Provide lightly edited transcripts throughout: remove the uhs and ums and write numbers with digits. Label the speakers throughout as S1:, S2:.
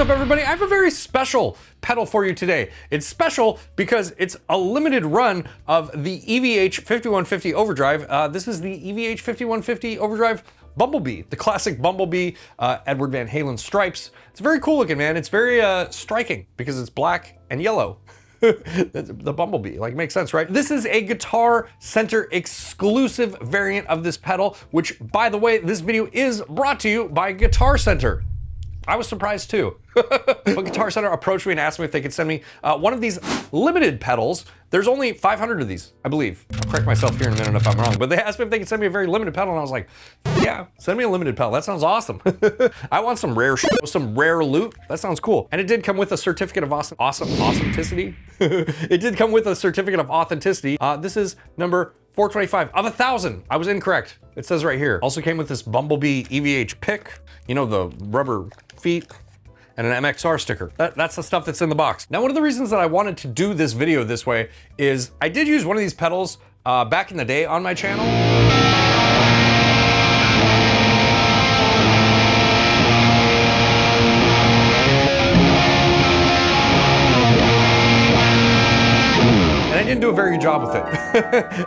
S1: up, everybody? I have a very special pedal for you today. It's special because it's a limited run of the EVH 5150 Overdrive. This is the EVH 5150 Overdrive Bumblebee, the classic Bumblebee, Edward Van Halen stripes. It's very cool looking, man. It's very striking because it's black and yellow. The Bumblebee, like, makes sense, right? This is a Guitar Center exclusive variant of this pedal, which, by the way, this video is brought to you by Guitar Center. I was surprised too. But Guitar Center approached me and asked me if they could send me one of these limited pedals. There's only 500 of these, I believe. I'll correct myself here in a minute if I'm wrong, but they asked me if they could send me a very limited pedal, and I was like, yeah, send me a limited pedal. That sounds awesome. I want some rare shit, some rare loot. That sounds cool. And it did come with a certificate of authenticity. It did come with a certificate of authenticity. This is number 425 of 1,000. I was incorrect. It says right here. Also came with this Bumblebee EVH pick, you know, the rubber feet, and an MXR sticker. That's the stuff that's in the box. Now, one of the reasons that I wanted to do this video this way is I did use one of these pedals back in the day on my channel. I didn't do a very good job with it.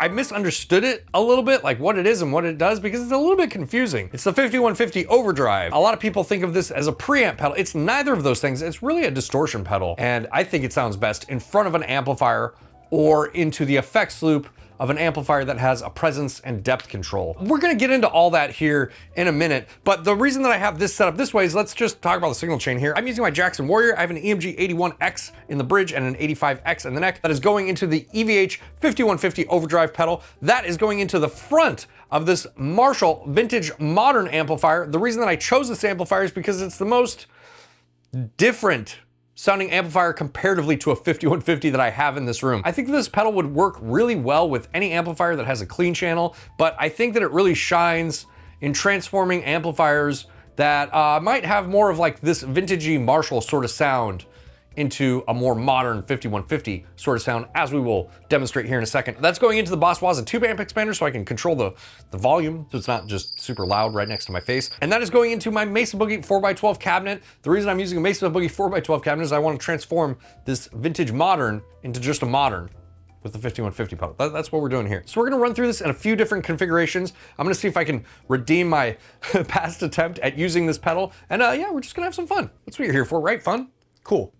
S1: I misunderstood it a little bit, like what it is and what it does, because it's a little bit confusing. It's the 5150 Overdrive. A lot of people think of this as a preamp pedal. It's neither of those things. It's really a distortion pedal. And I think it sounds best in front of an amplifier or into the effects loop of an amplifier that has a presence and depth control. We're gonna get into all that here in a minute, but the reason that I have this set up this way is let's just talk about the signal chain here. I'm using my Jackson Warrior. I have an EMG 81X in the bridge and an 85X in the neck that is going into the EVH 5150 Overdrive pedal. That is going into the front of this Marshall vintage modern amplifier. The reason that I chose this amplifier is because it's the most different sounding amplifier comparatively to a 5150 that I have in this room. I think this pedal would work really well with any amplifier that has a clean channel, but I think that it really shines in transforming amplifiers that might have more of like this vintagey Marshall sort of sound into a more modern 5150 sort of sound, as we will demonstrate here in a second. That's going into the 𝗦cie tube amp expander so I can control the volume so it's not just super loud right next to my face. And that is going into my 𝗦cie 4x12 cabinet. The reason I'm using a 𝗦cie 4x12 cabinet is I want to transform this vintage modern into just a modern with the 5150 pedal. That's what we're doing here. So we're gonna run through this in a few different configurations. I'm gonna see if I can redeem my past attempt at using this pedal. And yeah, we're just gonna have some fun. That's what you're here for, right? Fun? Cool.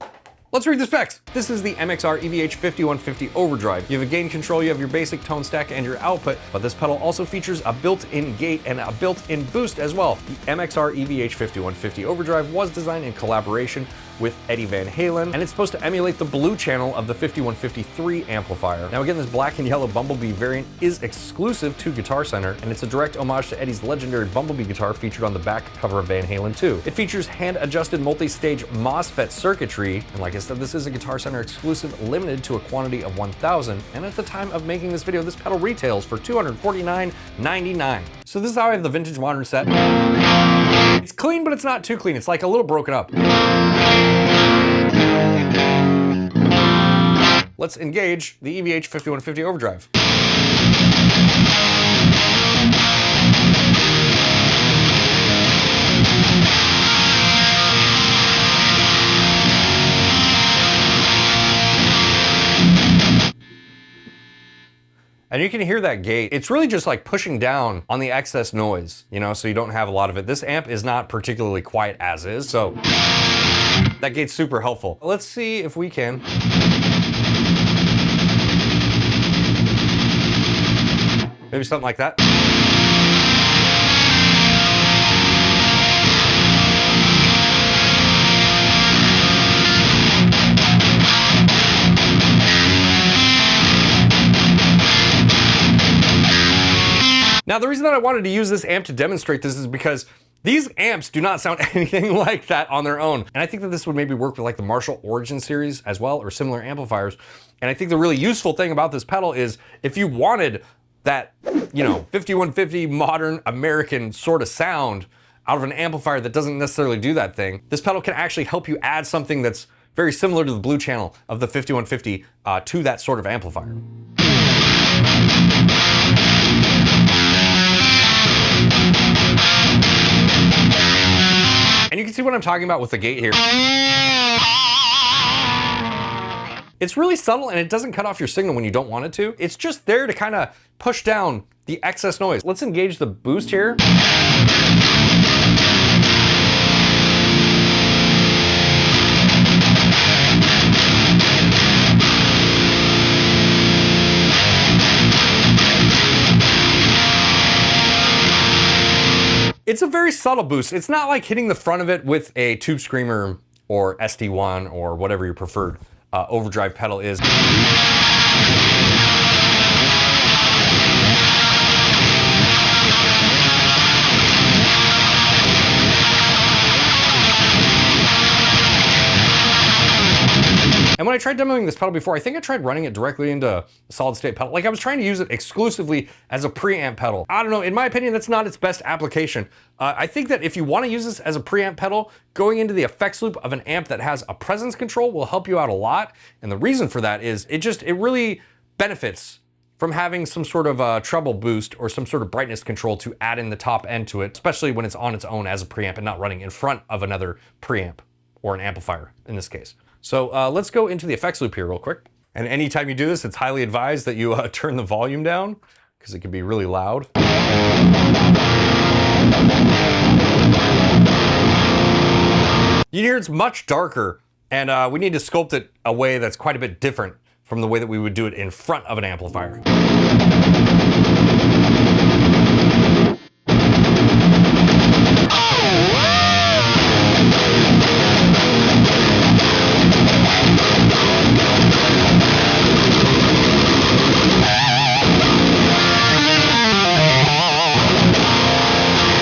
S1: Let's read the specs. This is the MXR EVH 5150 Overdrive. You have a gain control, you have your basic tone stack and your output, but this pedal also features a built-in gate and a built-in boost as well. The MXR EVH 5150 Overdrive was designed in collaboration with Eddie Van Halen, and it's supposed to emulate the blue channel of the 5153 amplifier. Now again, this black and yellow Bumblebee variant is exclusive to Guitar Center, and it's a direct homage to Eddie's legendary Bumblebee guitar featured on the back cover of Van Halen 2. It features hand-adjusted multi-stage MOSFET circuitry, and like I said, this is a Guitar Center exclusive limited to a quantity of 1,000, and at the time of making this video, this pedal retails for $249.99. So this is how I have the vintage modern set. It's clean, but it's not too clean. It's like a little broken up. Let's engage the EVH 5150 Overdrive. And you can hear that gate. It's really just like pushing down on the excess noise, you know, so you don't have a lot of it. This amp is not particularly quiet as is, so that gate's super helpful. Let's see if we can. Maybe something like that. Now, the reason that I wanted to use this amp to demonstrate this is because these amps do not sound anything like that on their own. And I think that this would maybe work with like the Marshall Origin series as well, or similar amplifiers. And I think the really useful thing about this pedal is if you wanted that, you know, 5150 modern American sort of sound out of an amplifier that doesn't necessarily do that thing, this pedal can actually help you add something that's very similar to the blue channel of the 5150 to that sort of amplifier. And you can see what I'm talking about with the gate here? It's really subtle and it doesn't cut off your signal when you don't want it to. It's just there to kind of push down the excess noise. Let's engage the boost here. It's a very subtle boost. It's not like hitting the front of it with a Tube Screamer or SD1 or whatever your preferred overdrive pedal is. And when I tried demoing this pedal before, I think I tried running it directly into a solid state pedal. Like I was trying to use it exclusively as a preamp pedal. I don't know, in my opinion, that's not its best application. I think that if you want to use this as a preamp pedal, going into the effects loop of an amp that has a presence control will help you out a lot. And the reason for that is it really benefits from having some sort of treble boost or some sort of brightness control to add in the top end to it, especially when it's on its own as a preamp and not running in front of another preamp or an amplifier in this case. So let's go into the effects loop here real quick. And anytime you do this, it's highly advised that you turn the volume down because it can be really loud. You hear it's much darker, and we need to sculpt it a way that's quite a bit different from the way that we would do it in front of an amplifier.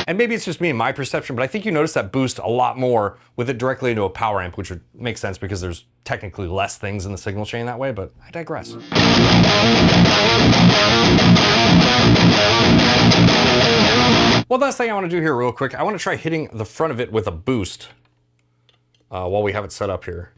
S1: And maybe it's just me and my perception, but I think you notice that boost a lot more with it directly into a power amp, which would make sense because there's technically less things in the signal chain that way, but I digress. One last thing I want to do here real quick, I want to try hitting the front of it with a boost while we have it set up here.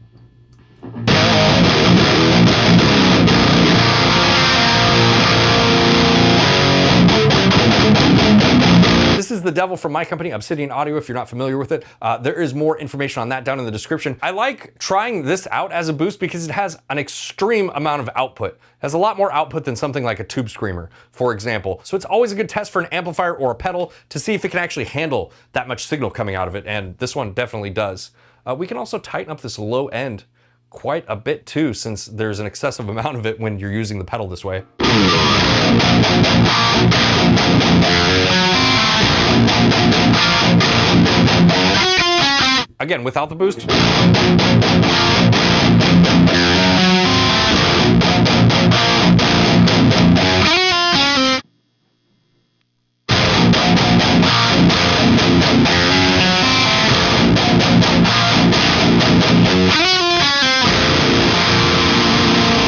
S1: This is the devil from my company, Obsidian Audio, if you're not familiar with it. There is more information on that down in the description. I like trying this out as a boost because it has an extreme amount of output. It has a lot more output than something like a Tube Screamer, for example. So it's always a good test for an amplifier or a pedal to see if it can actually handle that much signal coming out of it, and this one definitely does. We can also tighten up this low end quite a bit too, since there's an excessive amount of it when you're using the pedal this way. Again, without the boost.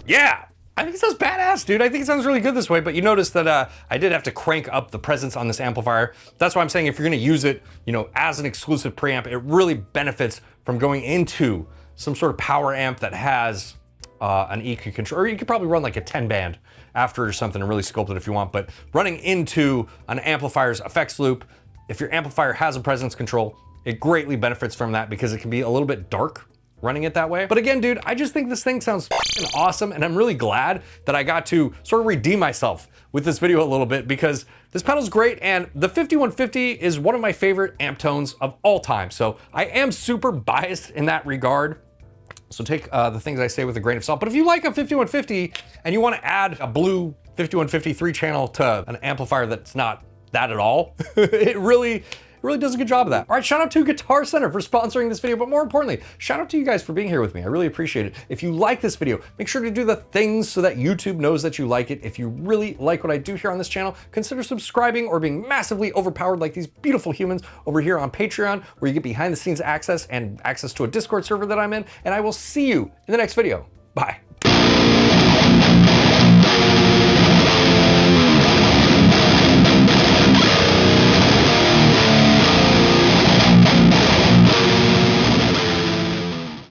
S1: Yeah! I think it sounds badass, dude. I think it sounds really good this way, but you notice that I did have to crank up the presence on this amplifier. That's why I'm saying if you're gonna use it, you know, as an exclusive preamp, it really benefits from going into some sort of power amp that has an EQ control, or you could probably run like a 10 band after it or something and really sculpt it if you want, but running into an amplifier's effects loop, if your amplifier has a presence control, it greatly benefits from that because it can be a little bit dark running it that way. But again, dude, I just think this thing sounds awesome, and I'm really glad that I got to sort of redeem myself with this video a little bit because this pedal's great, and the 5150 is one of my favorite amp tones of all time. So I am super biased in that regard. So take the things I say with a grain of salt. But if you like a 5150 and you want to add a blue 5150 3-channel to an amplifier that's not that at all, it really does a good job of that. All right, shout out to Guitar Center for sponsoring this video, but more importantly, shout out to you guys for being here with me. I really appreciate it. If you like this video, make sure to do the things so that YouTube knows that you like it. If you really like what I do here on this channel, consider subscribing or being massively overpowered like these beautiful humans over here on Patreon, where you get behind the scenes access and access to a Discord server that I'm in, and I will see you in the next video. Bye.